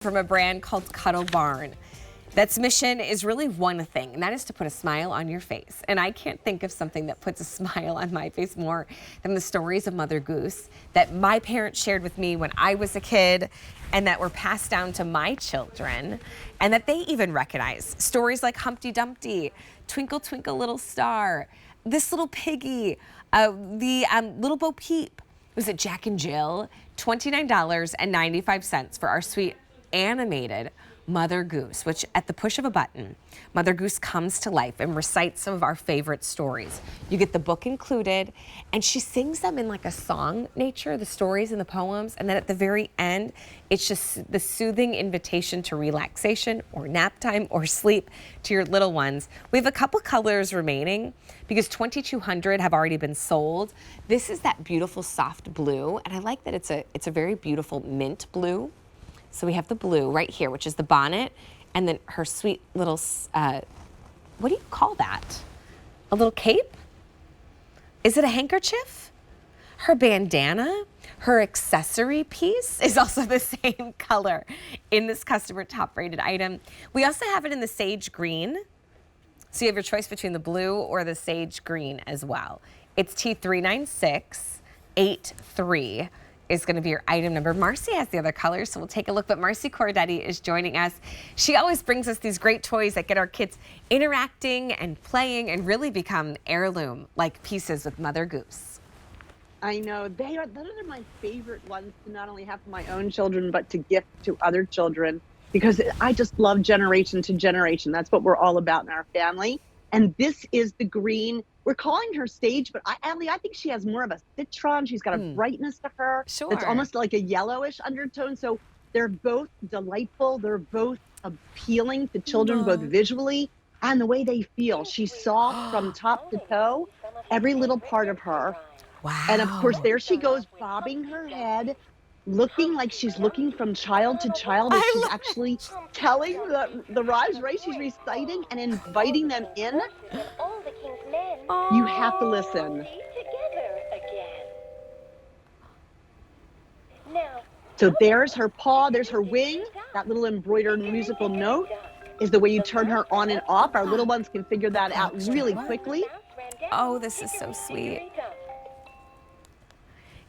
from a brand called Cuddle Barn. That's mission is really one thing, and that is to put a smile on your face. And I can't think of something that puts a smile on my face more than the stories of Mother Goose that my parents shared with me when I was a kid and that were passed down to my children and that they even recognize. Stories like Humpty Dumpty, Twinkle Twinkle Little Star, This Little Piggy, the Little Bo Peep. Was it Jack and Jill? $29.95 for our sweet animated Mother Goose, which at the push of a button, Mother Goose comes to life and recites some of our favorite stories. You get the book included, and she sings them in like a song nature, the stories and the poems, and then at the very end, it's just the soothing invitation to relaxation or nap time or sleep to your little ones. We have a couple colors remaining because 2,200 have already been sold. This is that beautiful soft blue, and I like that it's a very beautiful mint blue. So we have the blue right here, which is the bonnet, and then her sweet little, what do you call that? A little cape? Is it a handkerchief? Her bandana, her accessory piece is also the same color in this customer top rated item. We also have it in the sage green. So you have your choice between the blue or the sage green as well. It's T39683. Is going to be your item number. Marcy has the other colors, so we'll take a look. But Marcy Cordetti is joining us. She always brings us these great toys that get our kids interacting and playing and really become heirloom-like pieces with Mother Goose. I know. Those are my favorite ones to not only have for my own children, but to gift to other children, because I just love generation to generation. That's what we're all about in our family. And this is the green. We're calling her sage, but I think she has more of a citron. She's got a brightness to her. Sure. It's almost like a yellowish undertone. So they're both delightful. They're both appealing to children, both visually and the way they feel. She's soft from top to toe, every little part of her. Wow. And of course, there she goes, bobbing her head, looking like she's looking from child to child as she's actually telling the rhymes, right? She's reciting and inviting them in. You have to listen. So there's her paw, there's her wing. That little embroidered musical note is the way you turn her on and off. Our little ones can figure that out really quickly. Oh, this is so sweet.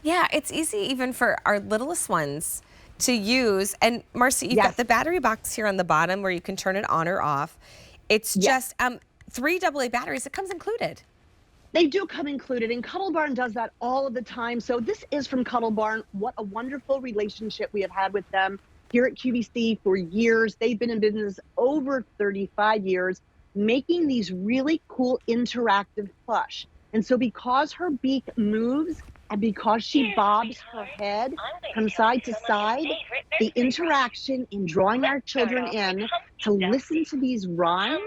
Yeah, it's easy even for our littlest ones to use. And Marcy, you've got the battery box here on the bottom where you can turn it on or off. It's just 3 AA batteries. It comes included. They do come included, and Cuddle Barn does that all of the time. So this is from Cuddle Barn. What a wonderful relationship we have had with them here at QVC for years. They've been in business over 35 years, making these really cool interactive plush. And so because her beak moves and because she bobs her head from side to side, the interaction in drawing our children in to listen to these rhymes,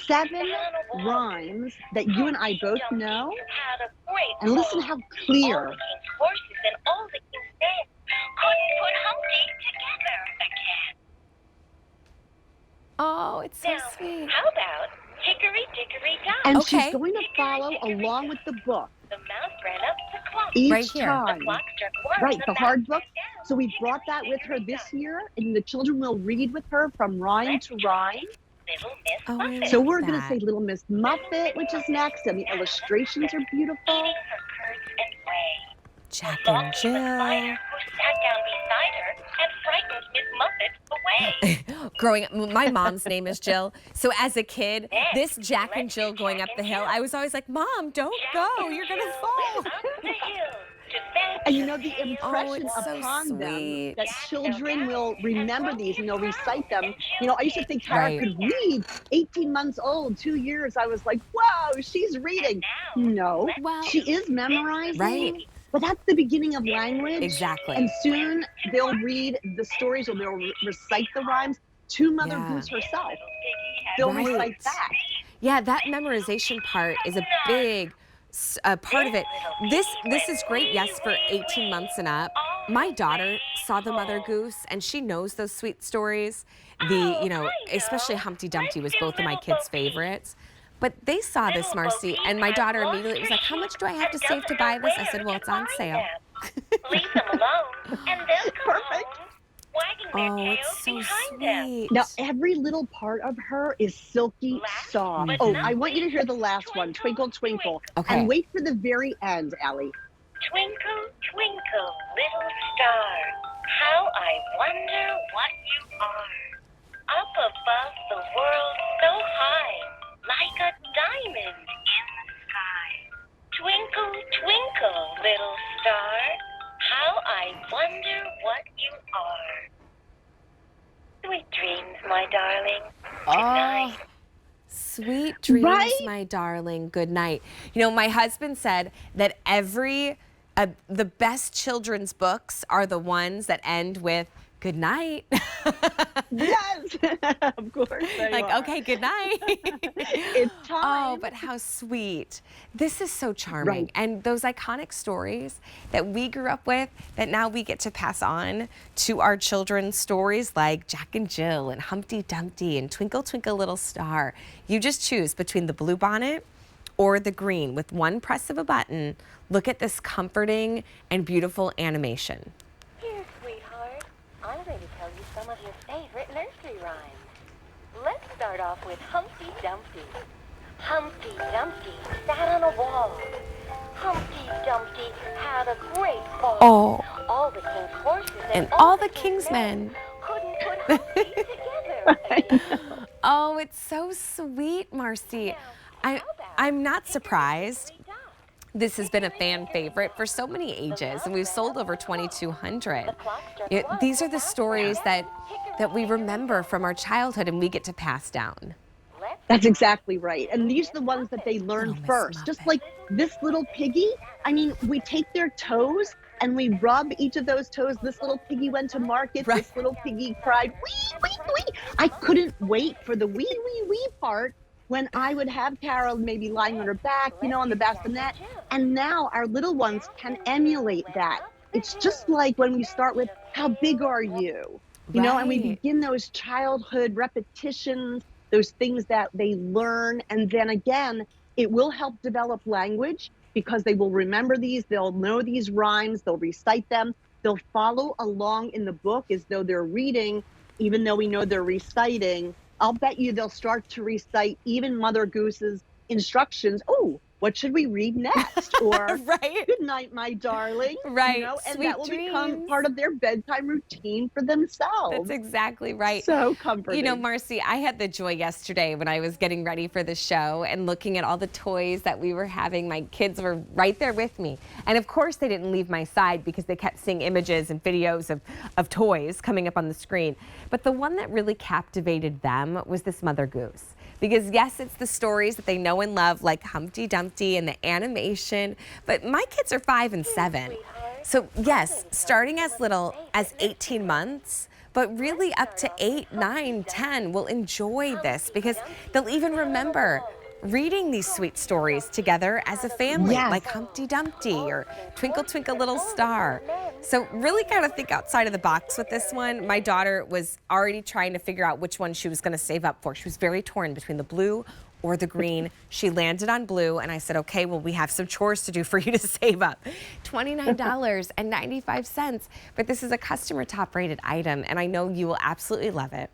7 rhymes that you and I both know, and listen how clear. Oh, it's so sweet. How about hickory dickory dock? And she's going to follow along with the book. The mouse ran up the clock. Right Each here. time. The clock struck 1. Right, the hard book. So we brought that with her this year, and the children will read with her from rhyme to rhyme. Little Miss Oh, I Muffet. So like we're going to that. say Little Miss Muffet, which is next, and the illustrations are beautiful. Eating her curds and whey. Jack Long and was the Jill. spider who sat down beside her and frightened Miss Muffet away. Growing up, my mom's name is Jill. So as a kid, this Jack and Jill going up the hill, I was always like, Mom, don't go. You're going to fall. Up the hill to fetch And you know, the impression it's so upon sweet. them that children will remember these and they'll recite them. You know, I used to think Tara Right. could read, 18 months old, 2 years. I was like, wow, she's reading. No, Well, she is memorizing. right. But that's the beginning of language. Exactly. And soon they'll read the stories or they'll recite the rhymes to Mother Goose herself. They'll Right. recite that. Yeah, that memorization part is a big part of it. This is great, yes, for 18 months and up. My daughter saw the Mother Goose, and she knows those sweet stories. Especially Humpty Dumpty was both of my kids' favorites. But they saw this, Marcy, and my daughter immediately was like, how much do I have to save to buy this? I said, well, it's on sale. Leave them alone, and they'll come Perfect. home. wagging their Oh, tails it's so behind them. sweet. Now, every little part of her is silky Last soft. but Oh, not I want you to hear least, the last one, Twinkle, Twinkle. Okay. And wait for the very end, Allie. Twinkle, twinkle, little star, how I wonder what you are. Up above the world so high, like a diamond in the sky. Twinkle, twinkle, little star, how I wonder what you are. Sweet dreams, my darling. Good night. Sweet dreams, Right? my darling. Good night. You know, my husband said that the best children's books are the ones that end with good night. Yes, of course they Like, are. okay, good night. It's Oh, time. but how sweet. This is so charming. Right. And those iconic stories that we grew up with, that now we get to pass on to our children, stories like Jack and Jill and Humpty Dumpty and Twinkle Twinkle Little Star. You just choose between the blue bonnet or the green. With one press of a button, look at this comforting and beautiful animation. Here, sweetheart, I'm going to tell you some of your favorite nursery rhymes. Let's start off with Humpty Dumpty. Humpty Dumpty sat on a wall. Humpty Dumpty had a great fall. Oh, All the king's horses and all the king's men. couldn't put Humpty together. Oh, it's so sweet, Marcy. I'm not surprised. This has been a fan favorite for so many ages, and we've sold over 2,200. These are the stories that we remember from our childhood and we get to pass down. That's exactly right. And these are the ones that they learn Oh, Miss first. Just Muppet. like this little piggy. I mean, we take their toes and we rub each of those toes. This little piggy went to market. Right. This little piggy cried, wee, wee, wee. I couldn't wait for the wee, wee, wee part when I would have Carol maybe lying on her back, you know, on the bassinet. And now our little ones can emulate that. It's just like when we start with, how big are you? You know, and we Right. begin those childhood repetitions, those things that they learn. And then again, it will help develop language because they will remember these, they'll know these rhymes, they'll recite them, they'll follow along in the book as though they're reading, even though we know they're reciting. I'll bet you they'll start to recite even Mother Goose's instructions. Oh, what should we read next? Or Right. good night, my darling. Right. You know, and Sweet that will become dreams. part of their bedtime routine for themselves. That's exactly right. So comforting. You know, Marcy, I had the joy yesterday when I was getting ready for the show and looking at all the toys that we were having. My kids were right there with me. And of course, they didn't leave my side because they kept seeing images and videos of toys coming up on the screen. But the one that really captivated them was this Mother Goose. Because yes, it's the stories that they know and love, like Humpty Dumpty and the animation, but my kids are 5 and 7. So yes, starting as little as 18 months, but really up to 8, 9, 10 will enjoy this because they'll even remember reading these sweet stories together as a family, Yes. like Humpty Dumpty or Twinkle Twinkle Little Star. So really kind of think outside of the box with this one. My daughter was already trying to figure out which one she was going to save up for. She was very torn between the blue or the green. She landed on blue, and I said, okay, well, we have some chores to do for you to save up. $29.95, but this is a customer top rated item, and I know you will absolutely love it.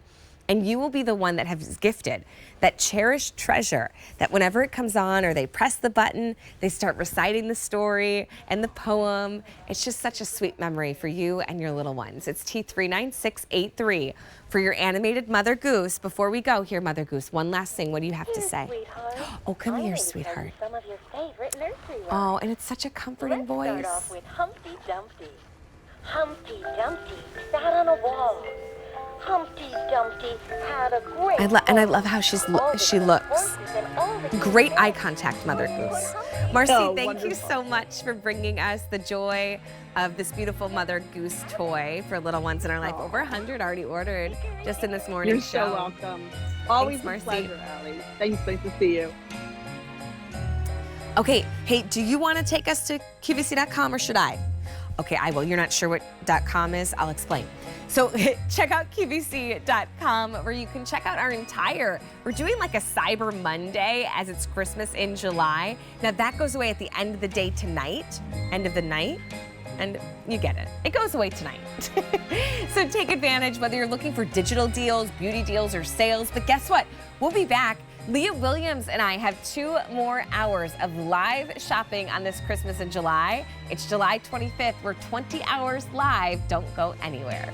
And you will be the one that has gifted that cherished treasure that whenever it comes on or they press the button, they start reciting the story and the poem. It's just such a sweet memory for you and your little ones. It's T39683 for your animated Mother Goose. Before we go here, Mother Goose, one last thing. What do you have to say? Sweetheart, Oh, come I'm here, going to tell you sweetheart. some of your favorite nursery rhymes. Oh, and it's such a comforting Let's start voice. off with Humpty Dumpty. Humpty Dumpty sat on a wall. Humpty Dumpty had a great I love how she looks. Great Great eye contact, Mother Goose. Marcy, Oh, thank you wonderful. so much for bringing us the joy of this beautiful Mother Goose toy for little ones in our life. Over 100 already ordered just in this morning's You're show. so welcome. Always Thanks, a Marcy. pleasure, Allie. Thanks, nice to see you. Okay, hey, do you want to take us to QVC.com or should I? Okay, I will. You're not sure what .com is? I'll explain. So check out QVC.com where you can check out we're doing like a Cyber Monday as it's Christmas in July. Now that goes away at the end of the day tonight, end of the night. and you get it. It goes away tonight. So take advantage whether you're looking for digital deals, beauty deals, or sales. But guess what? We'll be back. Leah Williams and I have 2 more hours of live shopping on this Christmas in July. It's July 25th. We're 20 hours live. Don't go anywhere.